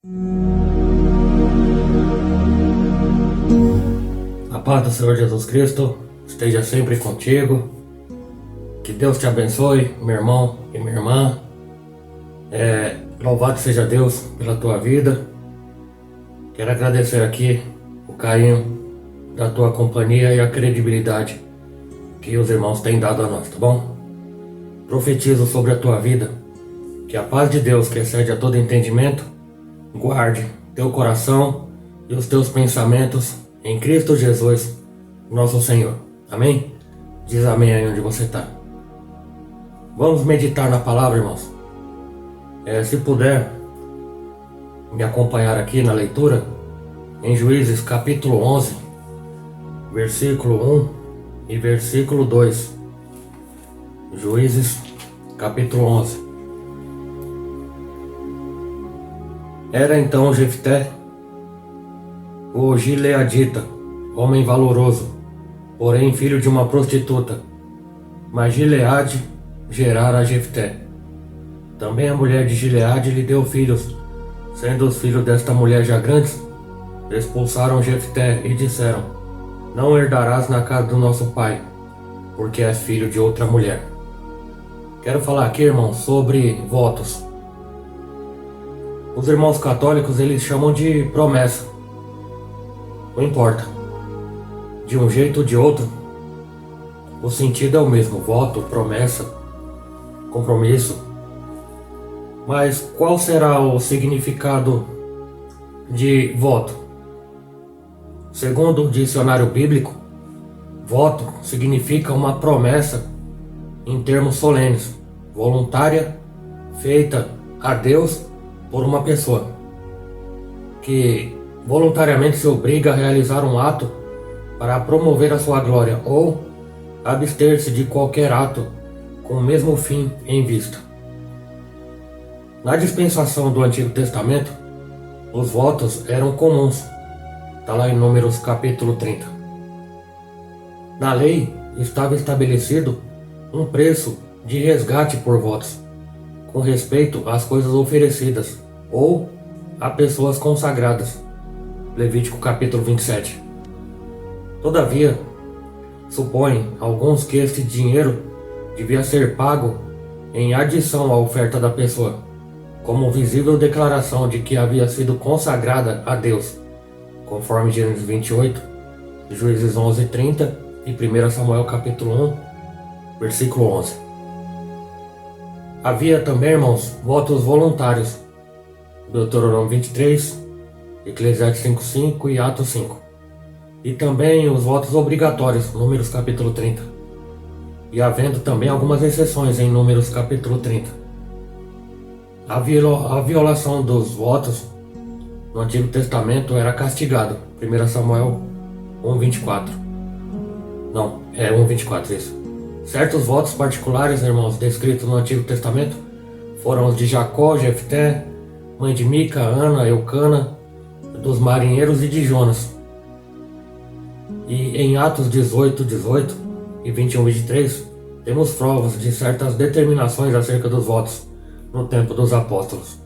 A paz do Senhor Jesus Cristo esteja sempre contigo. Que Deus te abençoe, meu irmão e minha irmã. Louvado seja Deus pela tua vida. Quero agradecer aqui o carinho da tua companhia e a credibilidade que os irmãos têm dado a nós, tá bom? Profetizo sobre a tua vida que a paz de Deus, que excede a todo entendimento, guarde teu coração e os teus pensamentos em Cristo Jesus, nosso Senhor. Amém? Diz amém aí onde você está. Vamos meditar na palavra, irmãos. Se puder me acompanhar aqui na leitura, em Juízes capítulo 11, versículo 1 e versículo 2. Juízes capítulo 11. Era então Jefté, o gileadita, homem valoroso, porém filho de uma prostituta. Mas Gileade gerara a Jefté. Também a mulher de Gileade lhe deu filhos. Sendo os filhos desta mulher já grandes, expulsaram Jefté e disseram: não herdarás na casa do nosso pai, porque és filho de outra mulher. Quero falar aqui, irmão, sobre votos. Os irmãos católicos, eles chamam de promessa. Não importa. De um jeito ou de outro, o sentido é o mesmo: voto, promessa, compromisso. Mas qual será o significado de voto? Segundo o dicionário bíblico, voto significa uma promessa em termos solenes, voluntária, feita a Deus por uma pessoa, que voluntariamente se obriga a realizar um ato para promover a sua glória ou abster-se de qualquer ato com o mesmo fim em vista. Na dispensação do Antigo Testamento, os votos eram comuns. Está lá em Números capítulo 30. Na lei estava estabelecido um preço de resgate por votos, com respeito às coisas oferecidas ou a pessoas consagradas. Levítico capítulo 27. Todavia, supõem alguns que este dinheiro devia ser pago em adição à oferta da pessoa, como visível declaração de que havia sido consagrada a Deus, conforme Gênesis 28, Juízes 11:30 e 1 Samuel capítulo 1, versículo 11. Havia também, irmãos, votos voluntários, Deuteronômio 23, Eclesiastes 5:5 e Atos 5. E também os votos obrigatórios, Números capítulo 30. E havendo também algumas exceções em Números capítulo 30. A violação dos votos no Antigo Testamento era castigado, 1 Samuel 1:24. Não, 1:24 isso. Certos votos particulares, irmãos, descritos no Antigo Testamento, foram os de Jacó, Jefté, mãe de Mica, Ana, Eucana, dos marinheiros e de Jonas. E em Atos 18 e 21:23, temos provas de certas determinações acerca dos votos no tempo dos apóstolos.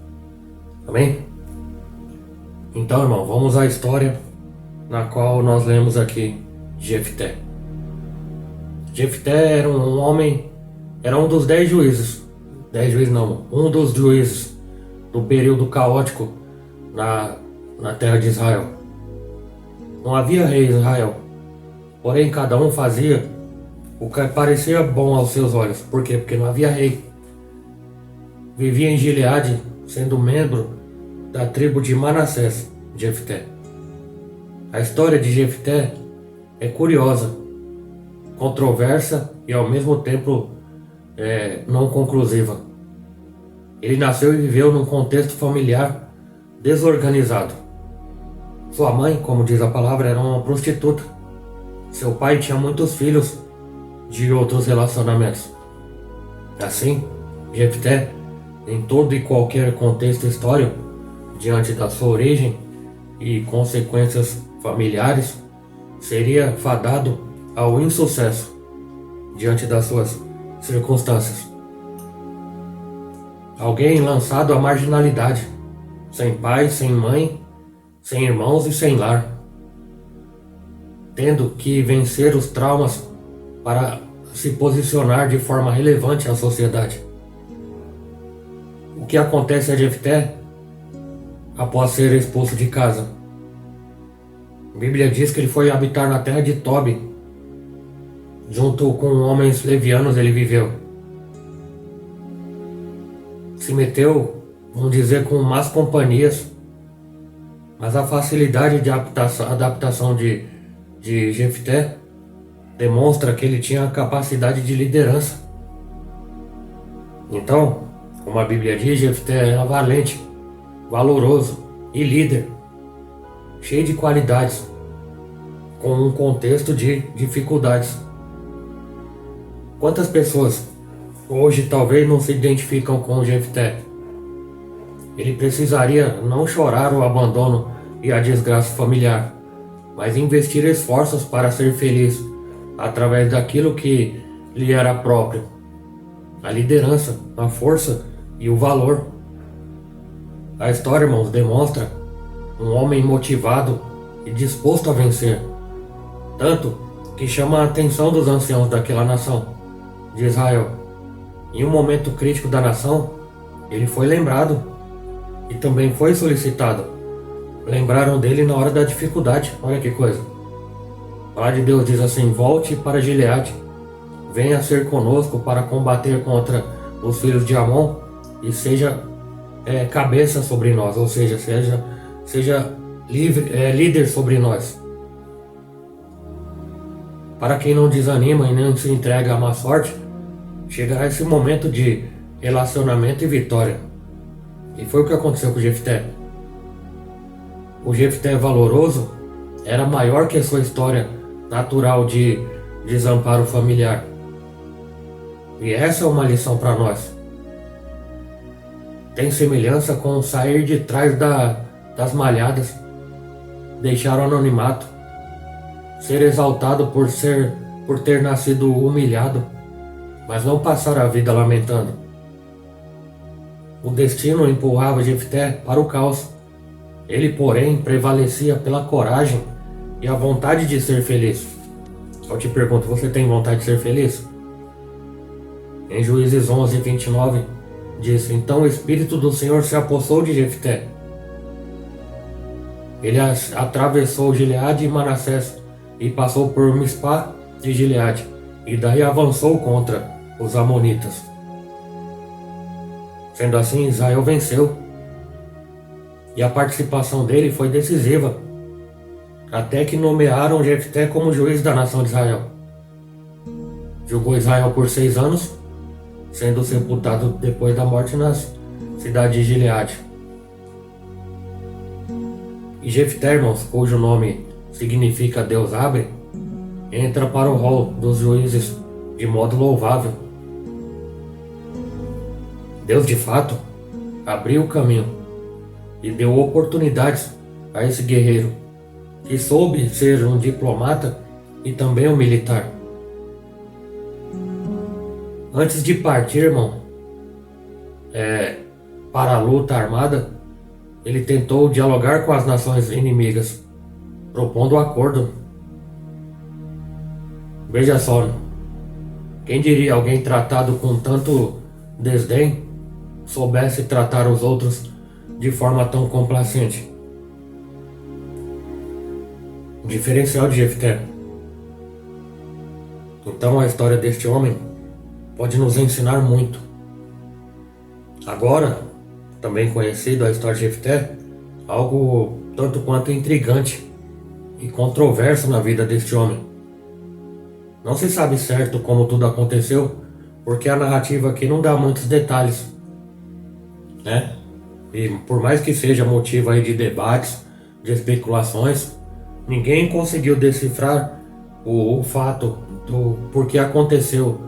Amém? Então, irmão, vamos à história na qual nós lemos aqui Jefté. Jefté era um homem, era um dos 10 juízes. 10 juízes não, um dos juízes do período caótico na terra de Israel. Não havia rei em Israel, porém cada um fazia o que parecia bom aos seus olhos. Por quê? Porque não havia rei. Vivia em Gileade, sendo membro da tribo de Manassés, Jefté. A história de Jefté é curiosa, controversa e ao mesmo tempo não conclusiva. Ele nasceu e viveu num contexto familiar desorganizado. Sua mãe, como diz a palavra, era uma prostituta. Seu pai tinha muitos filhos de outros relacionamentos. Assim, Jefté, em todo e qualquer contexto histórico, diante da sua origem e consequências familiares, seria fadado ao insucesso diante das suas circunstâncias. Alguém lançado à marginalidade, sem pai, sem mãe, sem irmãos e sem lar, tendo que vencer os traumas para se posicionar de forma relevante à sociedade. O que acontece a Jefté após ser expulso de casa? A Bíblia diz que ele foi habitar na terra de Tobi. Junto com homens levianos ele viveu. Se meteu, vamos dizer, com más companhias. Mas a facilidade de adaptação de Jefté demonstra que ele tinha a capacidade de liderança. Então, como a Bíblia diz, Jefté era valente, valoroso e líder, cheio de qualidades, com um contexto de dificuldades. Quantas pessoas hoje talvez não se identificam com Jefté? Ele precisaria não chorar o abandono e a desgraça familiar, mas investir esforços para ser feliz através daquilo que lhe era próprio: a liderança, a força e o valor. A história, irmãos, demonstra um homem motivado e disposto a vencer, tanto que chama a atenção dos anciãos daquela nação de Israel. Em um momento crítico da nação, ele foi lembrado e também foi solicitado. Lembraram dele na hora da dificuldade. Olha que coisa. A palavra de Deus diz assim: volte para Gileade, venha ser conosco para combater contra os filhos de Amon e seja cabeça sobre nós, ou seja, seja líder sobre nós. Para quem não desanima e não se entrega à má sorte, chegará esse momento de relacionamento e vitória. E foi o que aconteceu com o Jefté. O Jefté valoroso era maior que a sua história natural de desamparo familiar. E essa é uma lição para nós. Tem semelhança com sair de trás das malhadas, deixar o anonimato, ser exaltado por ter nascido humilhado, mas não passar a vida lamentando. O destino empurrava Jefté para o caos. Ele, porém, prevalecia pela coragem e a vontade de ser feliz. Eu te pergunto, você tem vontade de ser feliz? Em Juízes 11, 29, diz: então o Espírito do Senhor se apossou de Jefté. Ele atravessou Gileade e Manassés e passou por Mispá de Gileade, e daí avançou contra os amonitas. Sendo assim, Israel venceu, e a participação dele foi decisiva, até que nomearam Jefté como juiz da nação de Israel. Julgou Israel por 6 anos, sendo sepultado depois da morte na cidade de Gileade. E Jefté, irmãos, cujo nome significa Deus abre, entra para o rol dos juízes de modo louvável. Deus, de fato, abriu o caminho e deu oportunidades a esse guerreiro, que soube ser um diplomata e também um militar. Antes de partir, irmão, para a luta armada, ele tentou dialogar com as nações inimigas, propondo um acordo. Veja só, quem diria alguém tratado com tanto desdém soubesse tratar os outros de forma tão complacente? O diferencial de Jefté. Então a história deste homem pode nos ensinar muito. Agora, também conhecido a história de Jefté, algo tanto quanto intrigante e controverso na vida deste homem. Não se sabe certo como tudo aconteceu, porque a narrativa aqui não dá muitos detalhes, né? E por mais que seja motivo aí de debates, de especulações, ninguém conseguiu decifrar o fato do porquê aconteceu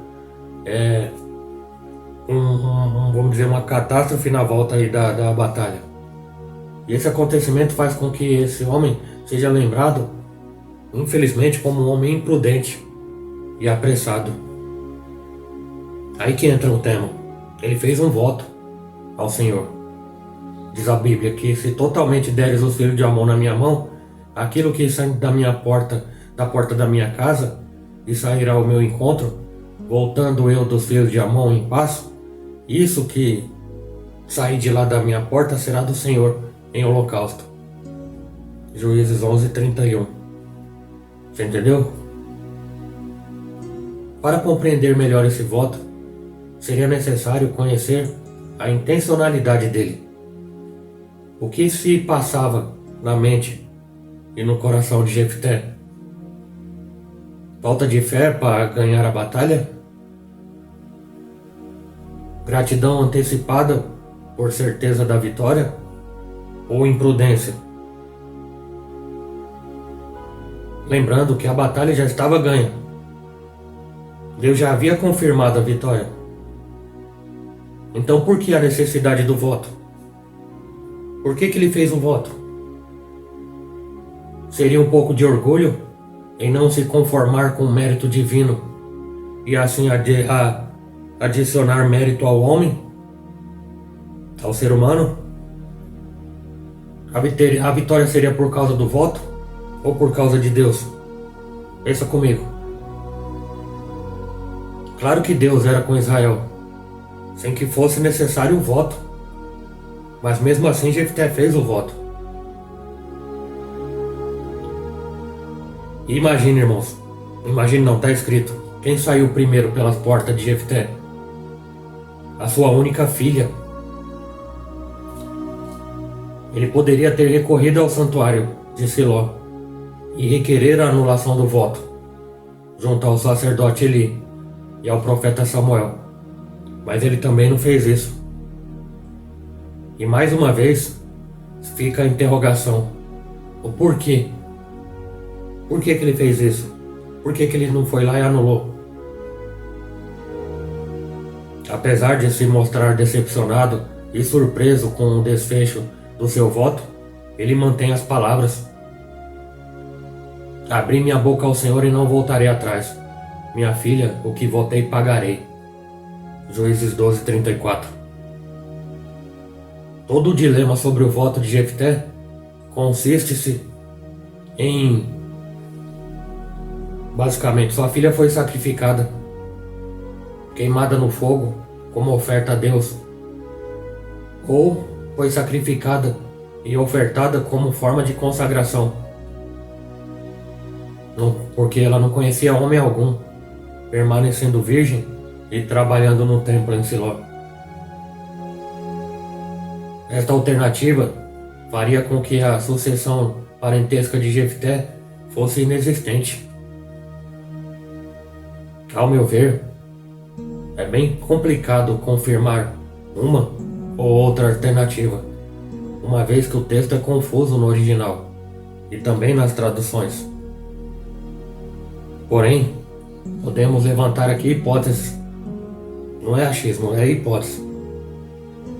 vamos dizer, uma catástrofe na volta aí da batalha. E esse acontecimento faz com que esse homem seja lembrado, infelizmente, como um homem imprudente e apressado. Aí que entra o tema. Ele fez um voto ao Senhor. Diz a Bíblia que se totalmente deres os filhos de Amon na minha mão, aquilo que sai da minha porta, da porta da minha casa, e sairá ao meu encontro, voltando eu dos filhos de Amon em paz, isso que sair de lá da minha porta será do Senhor em holocausto. Juízes 11:31. Você entendeu? Para compreender melhor esse voto, seria necessário conhecer a intencionalidade dele. O que se passava na mente e no coração de Jefté? Falta de fé para ganhar a batalha? Gratidão antecipada por certeza da vitória? Ou imprudência? Lembrando que a batalha já estava ganha. Deus já havia confirmado a vitória. Então por que a necessidade do voto? Por que ele fez o voto? Seria um pouco de orgulho em não se conformar com o mérito divino e assim adicionar mérito ao homem, ao ser humano? A vitória seria por causa do voto ou por causa de Deus? Pensa comigo. Claro que Deus era com Israel, sem que fosse necessário o voto. Mas mesmo assim Jefté fez o voto. E imagine, irmãos. Imagine não, está escrito. Quem saiu primeiro pelas portas de Jefté? A sua única filha. Ele poderia ter recorrido ao santuário de Siló e requerer a anulação do voto, junto ao sacerdote Eli e ao profeta Samuel. Mas ele também não fez isso. E mais uma vez, fica a interrogação. O porquê? Por que ele fez isso? Por que ele não foi lá e anulou? Apesar de se mostrar decepcionado e surpreso com o desfecho do seu voto, ele mantém as palavras. Abri minha boca ao Senhor e não voltarei atrás. Minha filha, o que votei pagarei. Juízes 12:34. Todo o dilema sobre o voto de Jefté consiste-se em... Basicamente, sua filha foi sacrificada, queimada no fogo como oferta a Deus, ou foi sacrificada e ofertada como forma de consagração, porque ela não conhecia homem algum, permanecendo virgem e trabalhando no templo em Siló. Esta alternativa faria com que a sucessão parentesca de Jefté fosse inexistente. Ao meu ver, é bem complicado confirmar uma ou outra alternativa, uma vez que o texto é confuso no original e também nas traduções. Porém, podemos levantar aqui hipóteses. Não é achismo, é hipótese,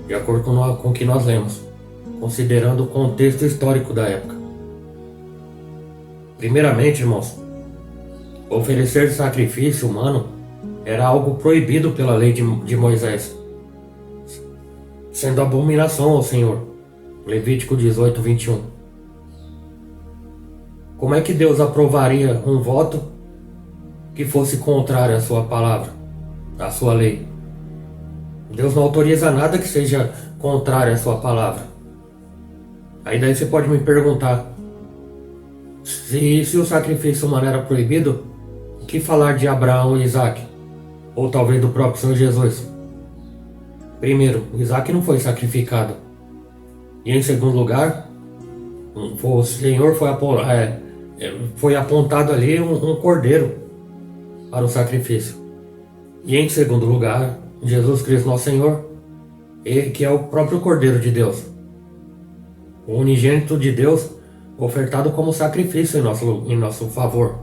de acordo com o que nós lemos, considerando o contexto histórico da época. Primeiramente, irmãos, oferecer sacrifício humano era algo proibido pela lei de Moisés, sendo abominação ao Senhor. Levítico 18:21. Como é que Deus aprovaria um voto que fosse contrário à sua palavra, à sua lei? Deus não autoriza nada que seja contrário à sua palavra. Aí daí você pode me perguntar, se o sacrifício humano era proibido, o que falar de Abraão e Isaac? Ou talvez do próprio Senhor Jesus? Primeiro, Isaac não foi sacrificado. E em segundo lugar, o Senhor foi apontado ali um cordeiro para o sacrifício. E em segundo lugar, Jesus Cristo nosso Senhor, que é o próprio Cordeiro de Deus, o unigênito de Deus, ofertado como sacrifício em nosso favor.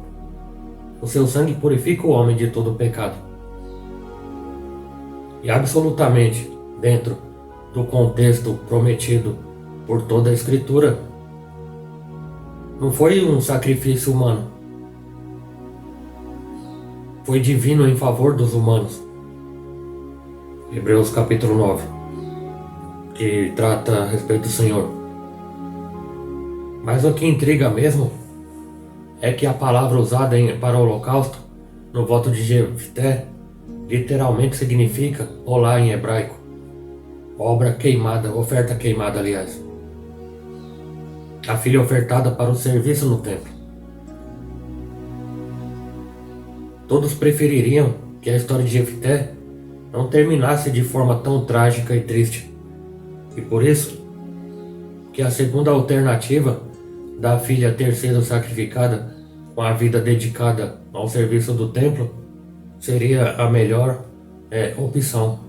O seu sangue purifica o homem de todo pecado. E absolutamente dentro do contexto prometido por toda a Escritura, não foi um sacrifício humano, foi divino em favor dos humanos. Hebreus capítulo 9. que trata a respeito do Senhor. Mas o que intriga mesmo é que a palavra usada para o holocausto no voto de Jefté literalmente significa olá em hebraico. Obra queimada, oferta queimada, aliás. A filha ofertada para o serviço no templo. Todos prefeririam que a história de Jefté não terminasse de forma tão trágica e triste. E por isso, que a segunda alternativa da filha ter sido sacrificada com a vida dedicada ao serviço do templo seria a melhor opção.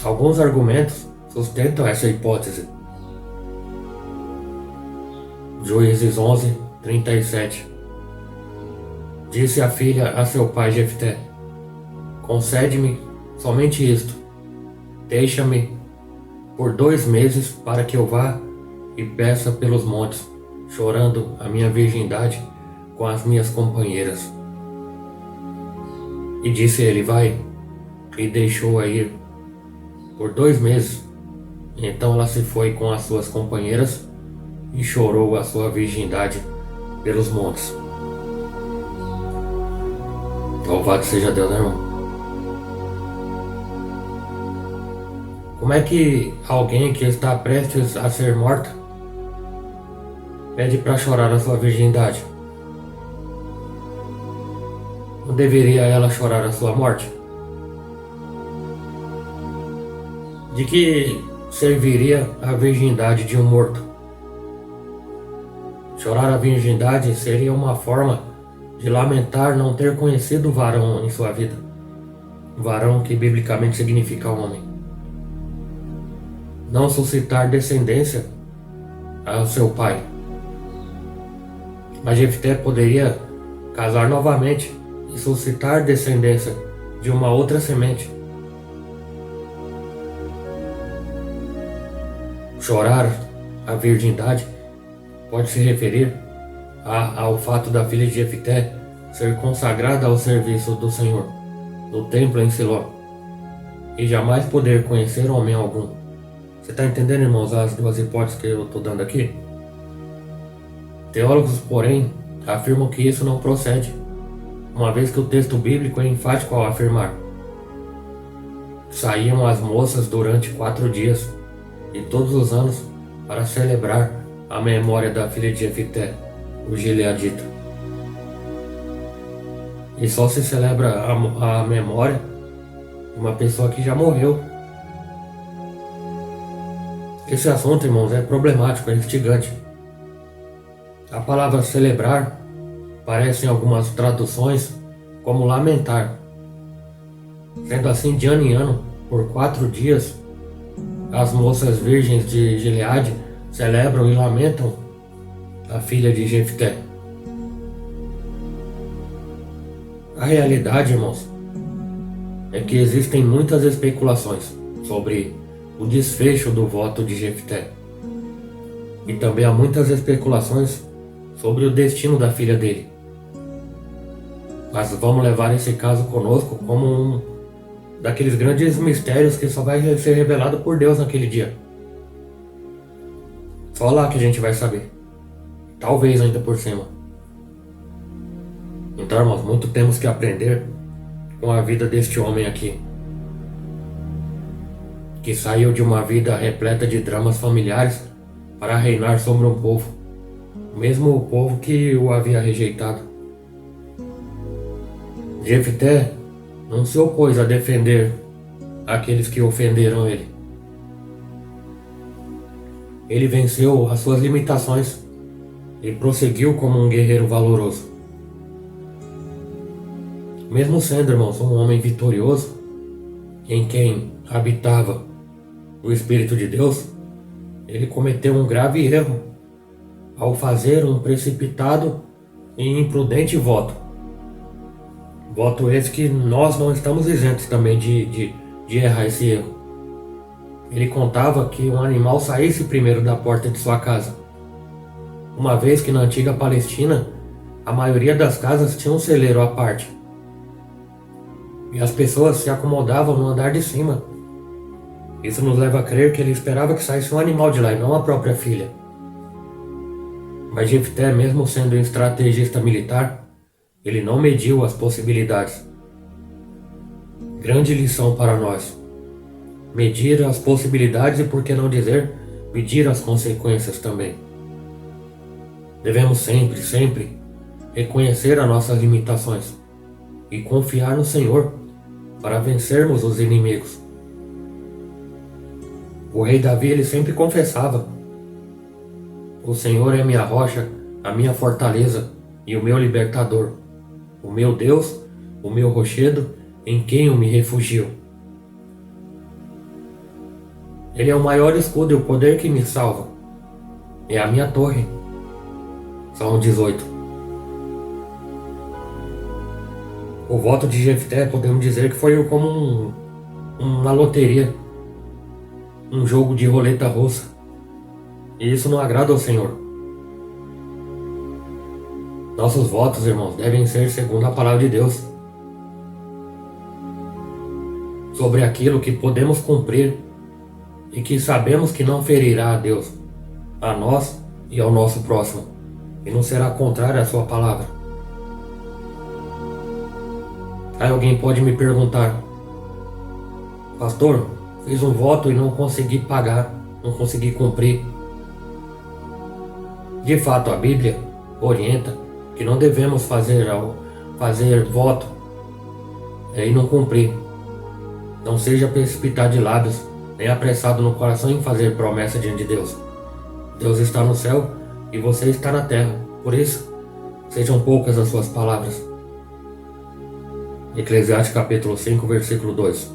Alguns argumentos sustentam essa hipótese. Juízes 11, 37. Disse a filha a seu pai Jefté: concede-me somente isto, deixa-me por 2 meses para que eu vá e peça pelos montes, chorando a minha virgindade com as minhas companheiras. E disse ele: vai, e deixou-a ir por 2 meses. Então ela se foi com as suas companheiras e chorou a sua virgindade pelos montes. Louvado seja Deus, né, irmão? Como é que alguém que está prestes a ser morta pede para chorar a sua virgindade? Não deveria ela chorar a sua morte? De que serviria a virgindade de um morto? Chorar a virgindade seria uma forma de lamentar não ter conhecido o varão em sua vida. Varão que biblicamente significa homem. Não suscitar descendência ao seu pai. Mas Jefté poderia casar novamente e suscitar descendência de uma outra semente. Chorar a virgindade pode se referir ao fato da filha de Jefté ser consagrada ao serviço do Senhor no templo em Siló e jamais poder conhecer homem algum. Você está entendendo, irmãos, as duas hipóteses que eu estou dando aqui? Teólogos, porém, afirmam que isso não procede, uma vez que o texto bíblico é enfático ao afirmar: saíam as moças durante 4 dias e todos os anos para celebrar a memória da filha de Jefté, o gileadita. E só se celebra a memória de uma pessoa que já morreu. Esse assunto, irmãos, é problemático, é instigante. A palavra celebrar aparece em algumas traduções como lamentar. Sendo assim, de ano em ano, por 4 dias, as moças virgens de Gileade celebram e lamentam a filha de Jefté. A realidade, irmãos, é que existem muitas especulações sobre o desfecho do voto de Jefté. E também há muitas especulações sobre o destino da filha dele. Mas vamos levar esse caso conosco como um daqueles grandes mistérios que só vai ser revelado por Deus naquele dia. Só lá que a gente vai saber. Talvez ainda por cima. Então, irmãos, muito temos que aprender com a vida deste homem aqui, que saiu de uma vida repleta de dramas familiares para reinar sobre um povo, mesmo o povo que o havia rejeitado. Jefté não se opôs a defender aqueles que ofenderam ele. Ele venceu as suas limitações e prosseguiu como um guerreiro valoroso. Mesmo sendo, irmãos, um homem vitorioso, em quem habitava o Espírito de Deus, ele cometeu um grave erro ao fazer um precipitado e imprudente voto. Voto esse que nós não estamos isentos também de errar esse erro. Ele contava que um animal saísse primeiro da porta de sua casa, uma vez que na antiga Palestina a maioria das casas tinha um celeiro à parte. E as pessoas se acomodavam no andar de cima Isso nos leva a crer que ele esperava que saísse um animal de lá e não a própria filha. Mas Jefté, mesmo sendo um estrategista militar, ele não mediu as possibilidades. Grande lição para nós. Medir as possibilidades e, por que não dizer, medir as consequências também. Devemos sempre, sempre reconhecer as nossas limitações e confiar no Senhor para vencermos os inimigos. O rei Davi, ele sempre confessava: o Senhor é minha rocha, a minha fortaleza e o meu libertador, o meu Deus, o meu rochedo, em quem eu me refugio. Ele é o maior escudo e o poder que me salva. É a minha torre. Salmo 18. O voto de Jefté, podemos dizer que foi como uma loteria, um jogo de roleta russa. E isso não agrada ao Senhor. Nossos votos, irmãos, devem ser segundo a palavra de Deus, sobre aquilo que podemos cumprir e que sabemos que não ferirá a Deus, a nós e ao nosso próximo, e não será contrário à sua palavra. Aí alguém pode me perguntar: pastor, fiz um voto e não consegui pagar, não consegui cumprir. De fato, a Bíblia orienta que não devemos fazer voto e não cumprir. Não seja precipitado de lábios, nem apressado no coração em fazer promessa diante de Deus. Deus está no céu e você está na terra. Por isso, sejam poucas as suas palavras. Eclesiastes capítulo 5, versículo 2.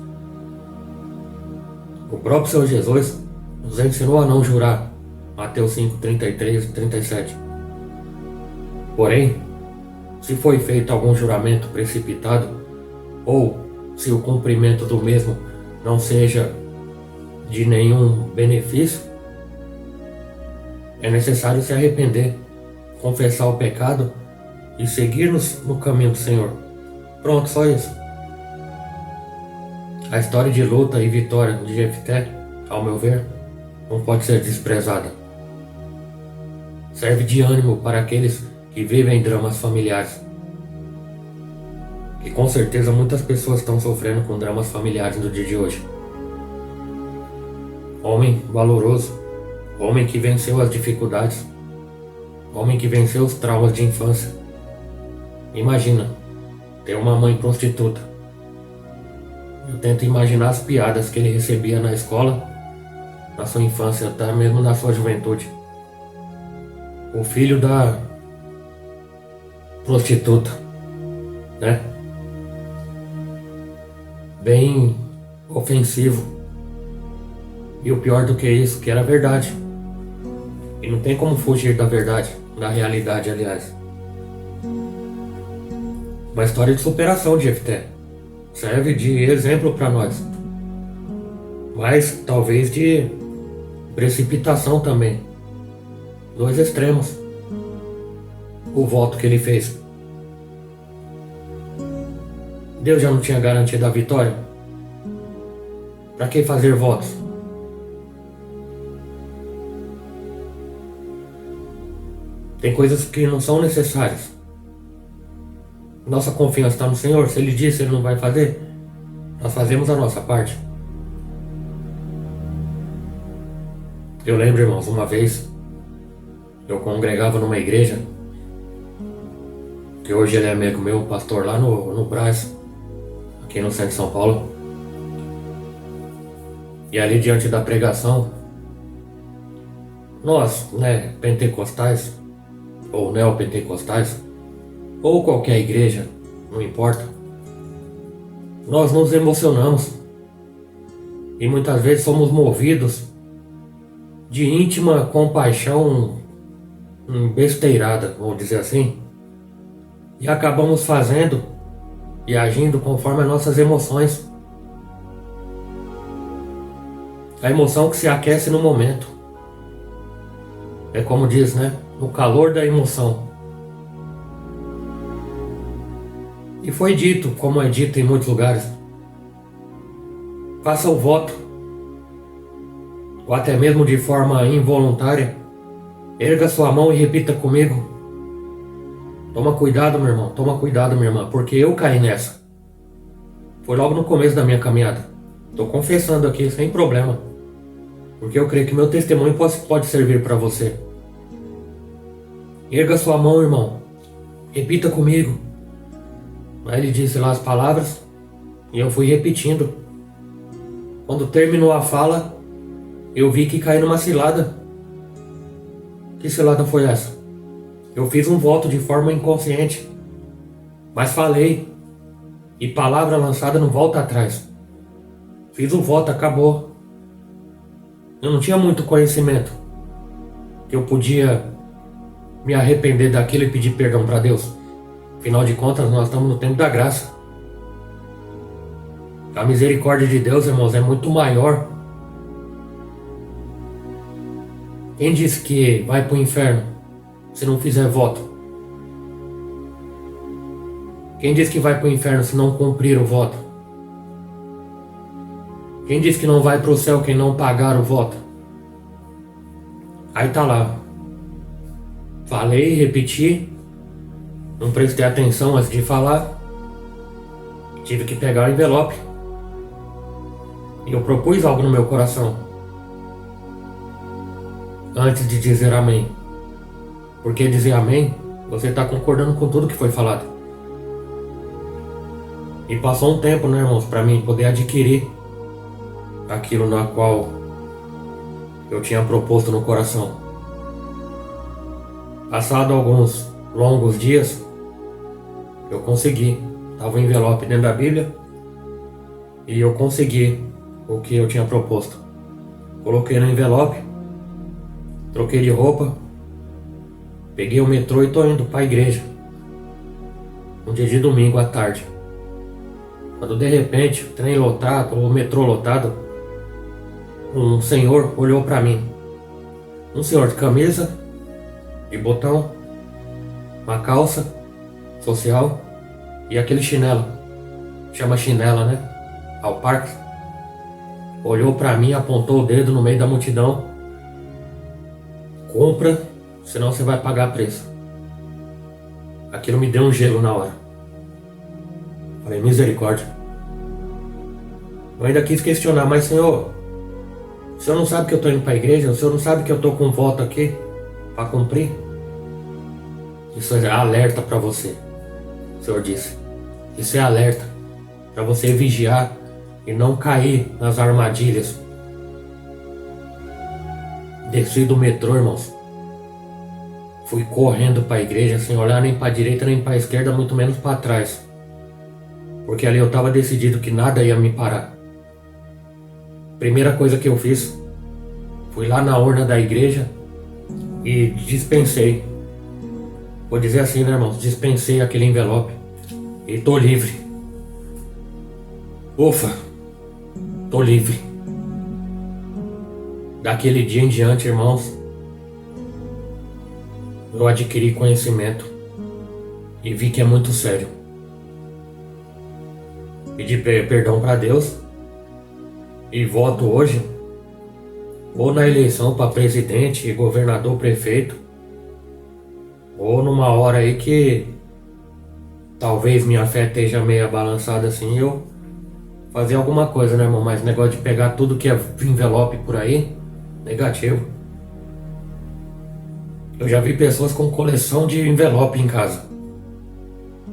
O próprio Senhor Jesus nos ensinou a não jurar. Mateus 5, 33 e 37. Porém, se foi feito algum juramento precipitado, ou se o cumprimento do mesmo não seja de nenhum benefício, é necessário se arrepender, confessar o pecado e seguir-nos no caminho do Senhor. Pronto, só isso. A história de luta e vitória de Jefté, ao meu ver, não pode ser desprezada. Serve de ânimo para aqueles que vivem dramas familiares. E com certeza muitas pessoas estão sofrendo com dramas familiares no dia de hoje. Homem valoroso, homem que venceu as dificuldades, homem que venceu os traumas de infância. Imagina, ter uma mãe prostituta. Eu tento imaginar as piadas que ele recebia na escola, na sua infância, até mesmo na sua juventude. O filho da prostituta, né? Bem ofensivo. E o pior do que isso, que era verdade. E não tem como fugir da verdade, da realidade, aliás. Uma história de superação de Jefté. Serve de exemplo para nós. Mas talvez de precipitação também. Dois extremos. O voto que ele fez. Deus já não tinha garantido a vitória? Para que fazer votos? Tem coisas que não são necessárias. Nossa confiança está no Senhor. Se Ele disse, Ele não vai fazer. Nós fazemos a nossa parte. Eu lembro, irmãos, uma vez eu congregava numa igreja, que hoje ele é amigo meu, pastor lá no Brás, aqui no centro de São Paulo. E ali diante da pregação, nós, né, pentecostais, ou neopentecostais, ou qualquer igreja, não importa, nós nos emocionamos e muitas vezes somos movidos de íntima compaixão besteirada, vamos dizer assim, e acabamos fazendo e agindo conforme as nossas emoções. A emoção que se aquece no momento. É como diz, né? No calor da emoção. E foi dito, como é dito em muitos lugares: faça o voto ou até mesmo de forma involuntária, erga sua mão e repita comigo. Toma cuidado, meu irmão, toma cuidado, minha irmã, porque eu caí nessa. Foi logo no começo da minha caminhada. Estou confessando aqui sem problema, porque eu creio que meu testemunho pode servir para você. Erga sua mão, irmão, repita comigo. Aí ele disse lá as palavras e eu fui repetindo. Quando terminou a fala, eu vi que caí numa cilada. Que cilada foi essa? Eu fiz um voto de forma inconsciente, mas falei, e palavra lançada não volta atrás. Fiz o voto, acabou. Eu não tinha muito conhecimento que eu podia me arrepender daquilo e pedir perdão para Deus. Afinal de contas, nós estamos no tempo da graça. A misericórdia de Deus, irmãos, é muito maior. Quem disse que vai para o inferno se não fizer voto? Quem disse que vai para o inferno se não cumprir o voto? Quem disse que não vai para o céu quem não pagar o voto? Aí tá lá. Falei, repeti, não prestei atenção antes de falar. Tive que pegar o envelope. E eu propus algo no meu coração antes de dizer amém. Porque dizer amém, você está concordando com tudo que foi falado. E passou um tempo, né, irmãos, para mim poder adquirir aquilo na qual eu tinha proposto no coração. Passado alguns longos dias, eu consegui. Estava o envelope dentro da Bíblia e eu consegui o que eu tinha proposto. Coloquei no envelope, troquei de roupa, peguei o metrô e tô indo para a igreja. Um dia de domingo à tarde. Quando de repente, o trem lotado, o metrô lotado, um senhor olhou para mim. Um senhor de camisa, de botão, uma calça social e aquele chinelo. Chama chinela, né? Ao parque. Olhou para mim, apontou o dedo no meio da multidão. Compra, senão você vai pagar preço. Aquilo me deu um gelo na hora. Falei, misericórdia. Eu ainda quis questionar, mas senhor, o senhor não sabe que eu estou indo para a igreja? O senhor não sabe que eu estou com voto aqui para cumprir? Isso é alerta para você, o senhor disse. Isso é alerta para você vigiar e não cair nas armadilhas. Desci do metrô, irmãos. Fui correndo para a igreja sem olhar nem para a direita nem para a esquerda, muito menos para trás. Porque ali eu estava decidido que nada ia me parar. Primeira coisa que eu fiz, fui lá na urna da igreja e dispensei. Vou dizer assim, né, irmãos? Dispensei aquele envelope e tô livre. Ufa, tô livre. Daquele dia em diante, irmãos, eu adquiri conhecimento e vi que é muito sério. Pedi perdão para Deus e voto hoje ou na eleição para presidente, governador, prefeito, ou numa hora aí que talvez minha fé esteja meio balançada assim, eu fazer alguma coisa, né, irmão? Mas negócio de pegar tudo que é envelope por aí, negativo. Eu já vi pessoas com coleção de envelope em casa.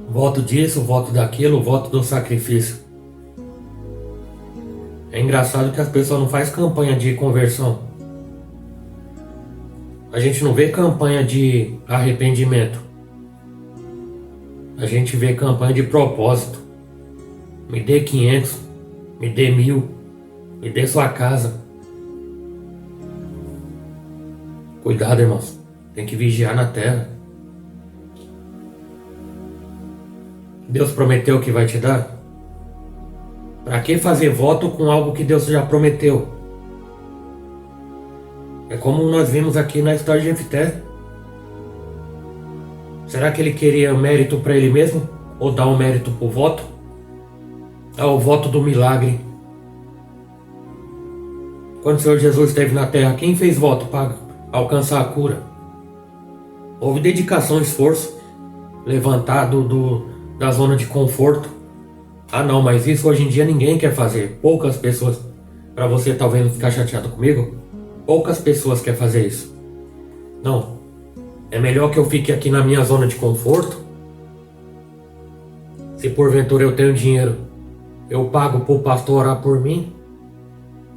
Voto disso, voto daquilo, voto do sacrifício. É engraçado que as pessoas não fazem campanha de conversão. A gente não vê campanha de arrependimento. A gente vê campanha de propósito. Me dê 500, me dê 1000, me dê sua casa. Cuidado, irmãos. Tem que vigiar na terra. Deus prometeu que vai te dar? Para que fazer voto com algo que Deus já prometeu? É como nós vimos aqui na história de Jefté. Será que ele queria mérito para ele mesmo? Ou dar um mérito para o voto? O voto do milagre. Quando o Senhor Jesus esteve na terra, quem fez voto para alcançar a cura? Houve dedicação, esforço, levantado da zona de conforto. Ah não, mas isso hoje em dia ninguém quer fazer. Poucas pessoas. Para você talvez ficar chateado comigo, poucas pessoas querem fazer isso. Não. É melhor que eu fique aqui na minha zona de conforto. Se porventura eu tenho dinheiro, eu pago pro pastor orar por mim.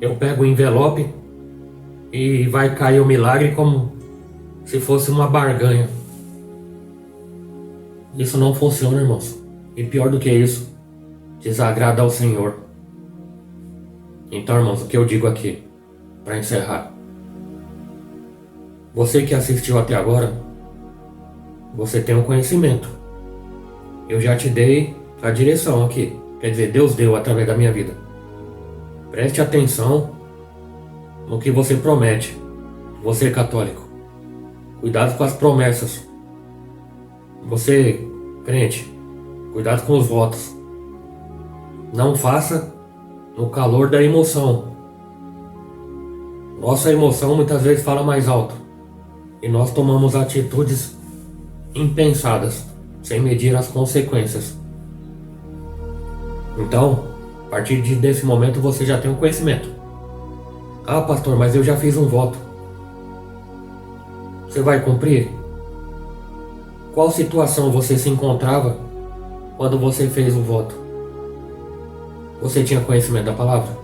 Eu pego o envelope e vai cair o milagre como se fosse uma barganha. Isso não funciona, irmãos. E pior do que isso, desagrada ao Senhor. Então, irmãos, o que eu digo aqui, para encerrar. Você que assistiu até agora, você tem um conhecimento. Eu já te dei a direção aqui. Quer dizer, Deus deu através da minha vida. Preste atenção no que você promete. Você católico. Cuidado com as promessas. Você, crente, cuidado com os votos. Não faça no calor da emoção. Nossa emoção muitas vezes fala mais alto. E nós tomamos atitudes impensadas, sem medir as consequências. Então, a partir desse momento você já tem um conhecimento. Ah, pastor, mas eu já fiz um voto. Você vai cumprir? Qual situação você se encontrava quando você fez o voto? Você tinha conhecimento da palavra?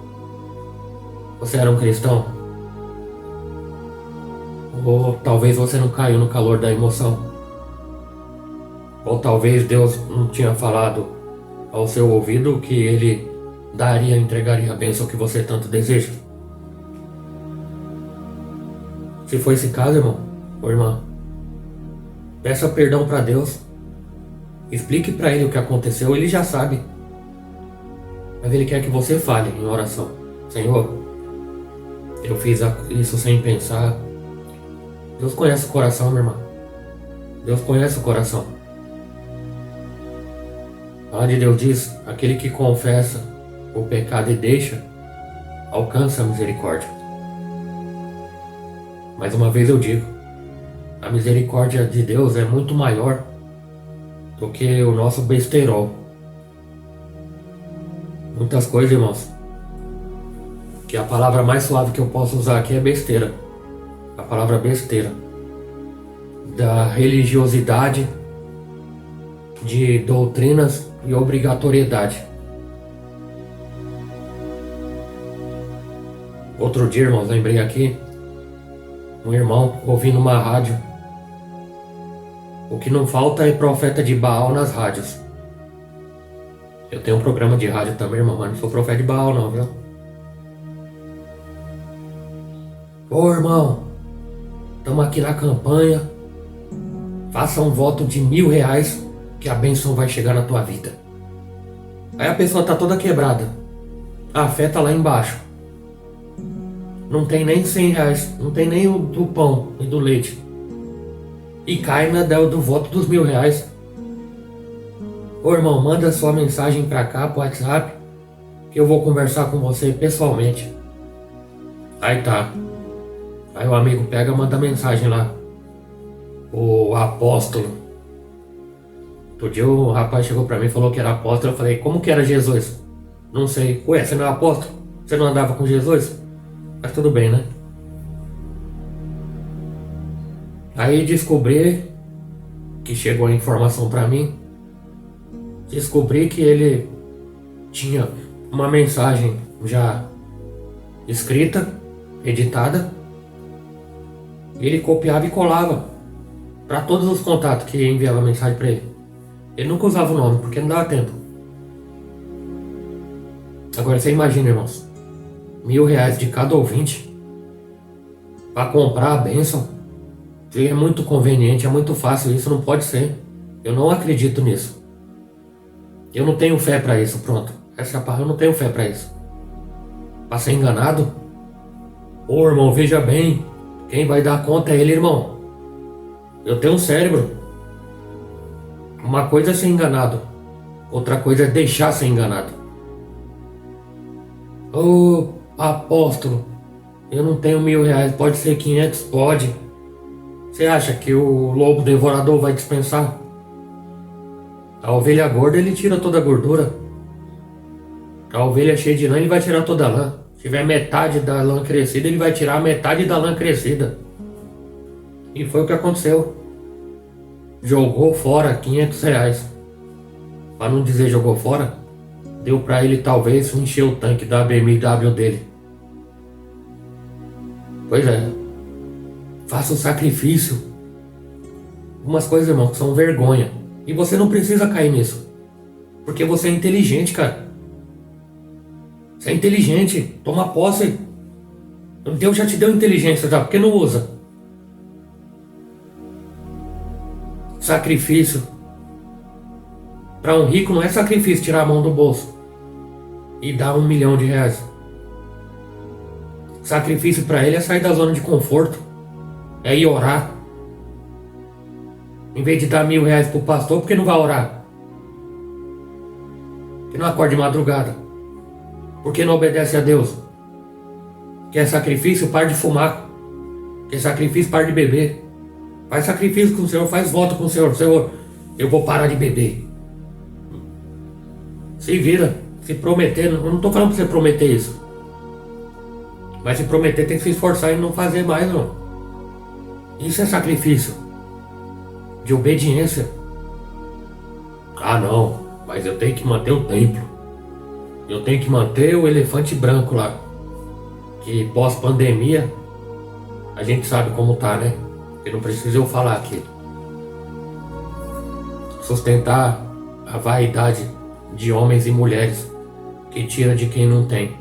Você era um cristão? Ou talvez você não caiu no calor da emoção? Ou talvez Deus não tinha falado ao seu ouvido que Ele entregaria a bênção que você tanto deseja? Se for esse caso, irmão ou irmã, peça perdão para Deus. Explique para Ele o que aconteceu. Ele já sabe. Mas Ele quer que você fale em oração. Senhor, eu fiz isso sem pensar. Deus conhece o coração, minha irmã. Deus conhece o coração. A palavra de Deus diz: aquele que confessa o pecado e deixa, alcança a misericórdia. Mais uma vez eu digo, a misericórdia de Deus é muito maior do que o nosso besterol. Muitas coisas, irmãos, que a palavra mais suave que eu posso usar aqui é besteira. A palavra besteira. Da religiosidade, de doutrinas e obrigatoriedade. Outro dia, irmãos, lembrei aqui, um irmão ouvindo uma rádio. O que não falta é profeta de Baal nas rádios. Eu tenho um programa de rádio também, irmão, mas não sou profeta de Baal não, viu? Ô, irmão, estamos aqui na campanha. Faça um voto de R$ 1.000 que a bênção vai chegar na tua vida. Aí a pessoa tá toda quebrada. A fé tá lá embaixo. Não tem nem R$ 100, não tem nem o do pão e do leite. E cai do voto dos R$ 1.000. Ô, irmão, manda sua mensagem pra cá, pro WhatsApp, que eu vou conversar com você pessoalmente. Aí tá. Aí o amigo pega e manda mensagem lá. O apóstolo. Outro dia o rapaz chegou pra mim e falou que era apóstolo. Eu falei, como que era Jesus? Não sei. Ué, você não é apóstolo? Você não andava com Jesus? Mas tudo bem, né? Aí descobri que chegou a informação pra mim. Descobri que ele tinha uma mensagem já escrita, editada. Ele copiava e colava para todos os contatos que enviava mensagem para ele. Ele nunca usava o nome, porque não dava tempo. Agora você imagina, irmãos, R$ 1.000 de cada ouvinte para comprar a bênção. É muito conveniente, é muito fácil, isso não pode ser. Eu não acredito nisso. Eu não tenho fé para isso, pronto. Essa é a palavra, eu não tenho fé para isso. Para ser enganado? Ô, irmão, veja bem, quem vai dar conta é ele, irmão. Eu tenho um cérebro. Uma coisa é ser enganado, outra coisa é deixar ser enganado. Ô, apóstolo, Eu não tenho R$ 1.000, pode ser 500, pode. Você acha que o lobo devorador vai dispensar? A ovelha gorda ele tira toda a gordura. A ovelha cheia de lã ele vai tirar toda a lã. Se tiver metade da lã crescida, ele vai tirar metade da lã crescida. E foi o que aconteceu. Jogou fora R$ 500. Para não dizer jogou fora, deu para ele talvez encher o tanque da BMW dele. Pois é. Faça o sacrifício. Umas coisas, irmão, que são vergonha. E você não precisa cair nisso. Porque você é inteligente, cara. Você é inteligente. Toma posse. Deus já te deu inteligência, já. Por que não usa? Sacrifício. Para um rico não é sacrifício tirar a mão do bolso e dar R$ 1.000.000. Sacrifício para ele é sair da zona de conforto. É ir orar. Em vez de dar R$ 1.000 pro pastor, por que não vai orar? Por que não acorda de madrugada? Por que não obedece a Deus? Quer sacrifício? Para de fumar. Quer sacrifício? Para de beber. Faz sacrifício com o Senhor, faz voto com o Senhor. Senhor, eu vou parar de beber. Se vira, se prometer. Eu não estou falando para você prometer isso. Mas se prometer tem que se esforçar e não fazer mais, não. Isso é sacrifício. De obediência. Ah não, mas eu tenho que manter o templo. Eu tenho que manter o elefante branco lá. Que pós-pandemia a gente sabe como tá, né? Que não precisa eu falar aqui. Sustentar a vaidade de homens e mulheres que tira de quem não tem.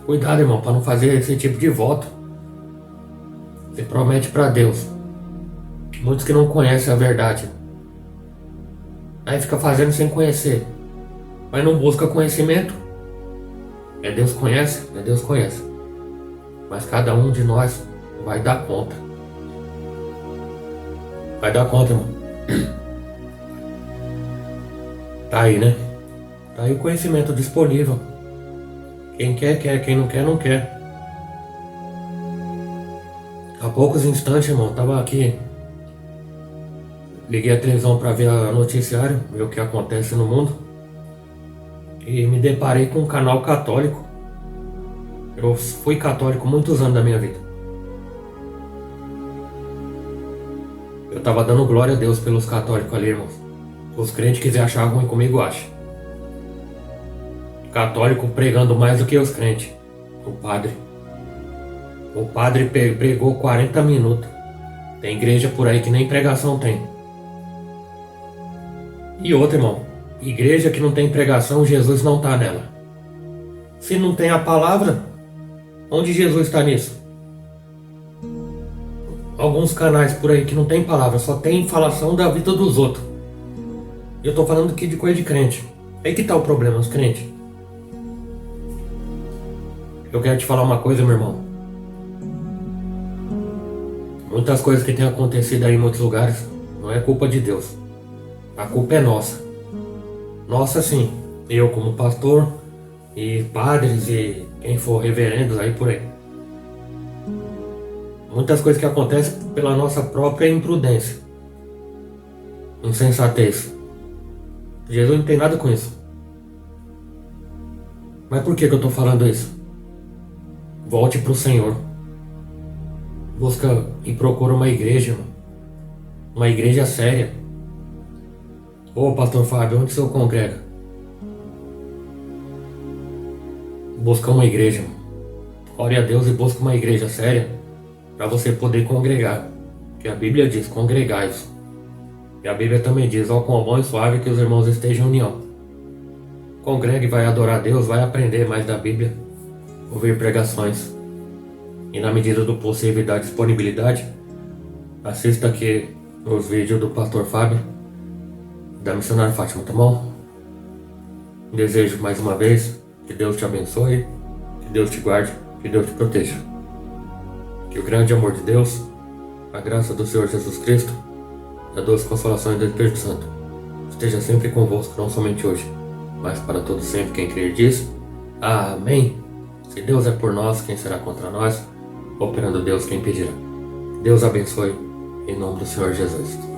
Cuidado, irmão, para não fazer esse tipo de voto. Você promete para Deus. Muitos que não conhecem a verdade. Aí fica fazendo sem conhecer. Mas não busca conhecimento. É Deus conhece? É Deus conhece. Mas cada um de nós vai dar conta. Vai dar conta, irmão. Tá aí, né? Tá aí o conhecimento disponível. Quem quer, quer. Quem não quer, não quer. Há poucos instantes, irmão, tava aqui. Liguei a televisão para ver o noticiário, ver o que acontece no mundo. E me deparei com um canal católico. Eu fui católico muitos anos da minha vida. Eu tava dando glória a Deus pelos católicos ali, irmãos. Os crentes quiserem achar ruim comigo, acha. Católico pregando mais do que os crentes. O padre. O padre pregou 40 minutos. Tem igreja por aí que nem pregação tem. E outra, irmão. Igreja que não tem pregação, Jesus não está nela. Se não tem a palavra, onde Jesus está nisso? Alguns canais por aí que não tem palavra, só tem falação da vida dos outros. Eu tô falando aqui de coisa de crente. Aí que tá o problema, os crentes. Eu quero te falar uma coisa, meu irmão. Muitas coisas que têm acontecido aí em muitos lugares não é culpa de Deus. A culpa é nossa. Nossa, sim. Eu como pastor e padres e quem for reverendos aí por aí. Muitas coisas que acontecem pela nossa própria imprudência. Insensatez. Jesus não tem nada com isso. Mas por que eu tô falando isso? Volte pro Senhor. Busca e procura uma igreja, irmão. Uma igreja séria. Ô pastor Fábio, onde o senhor congrega? Busca uma igreja, irmão. Ore a Deus e busca uma igreja séria para você poder congregar. Que a Bíblia diz, congregais. E a Bíblia também diz, ó quão bom e suave que os irmãos estejam em união. Congregue, vai adorar a Deus, vai aprender mais da Bíblia, ouvir pregações. E na medida do possível e da disponibilidade, assista aqui os vídeos do pastor Fábio, da missionária Fátima, tá bom? Desejo mais uma vez que Deus te abençoe, que Deus te guarde, que Deus te proteja. Que o grande amor de Deus, a graça do Senhor Jesus Cristo, e a doce consolação do Espírito Santo esteja sempre convosco, não somente hoje, mas para todo sempre. Quem crer diz, amém. Se Deus é por nós, quem será contra nós? Operando Deus, quem impedirá? Deus abençoe, em nome do Senhor Jesus.